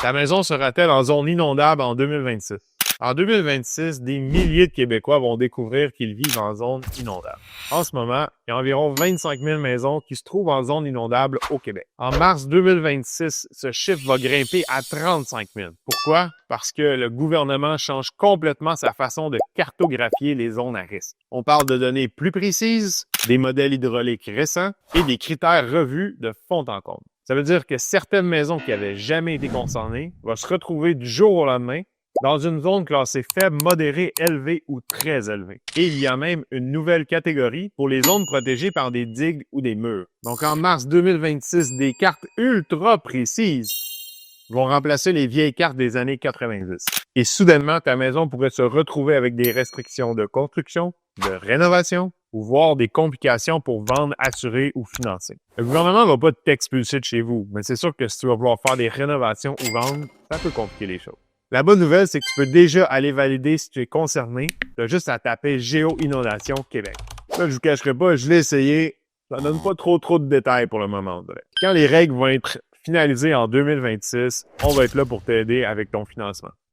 Ta maison sera-t-elle en zone inondable en 2026? En 2026, des milliers de Québécois vont découvrir qu'ils vivent en zone inondable. En ce moment, il y a environ 25 000 maisons qui se trouvent en zone inondable au Québec. En mars 2026, ce chiffre va grimper à 35 000. Pourquoi? Parce que le gouvernement change complètement sa façon de cartographier les zones à risque. On parle de données plus précises, des modèles hydrauliques récents et des critères revus de fond en comble. Ça veut dire que certaines maisons qui n'avaient jamais été concernées vont se retrouver du jour au lendemain dans une zone classée faible, modérée, élevée ou très élevée. Et il y a même une nouvelle catégorie pour les zones protégées par des digues ou des murs. Donc en mars 2026, des cartes ultra précises vont remplacer les vieilles cartes des années 90. Et soudainement, ta maison pourrait se retrouver avec des restrictions de construction, de rénovation, ou voire des complications pour vendre, assurer ou financer. Le gouvernement ne va pas t'expulser de chez vous, mais c'est sûr que si tu vas vouloir faire des rénovations ou vendre, ça peut compliquer les choses. La bonne nouvelle, c'est que tu peux déjà aller valider si tu es concerné. Tu as juste à taper Géo-Inondation Québec. Là, je vous cacherai pas, je l'ai essayé. Ça donne pas trop de détails pour le moment. Quand les règles vont être finalisées en 2026, on va être là pour t'aider avec ton financement.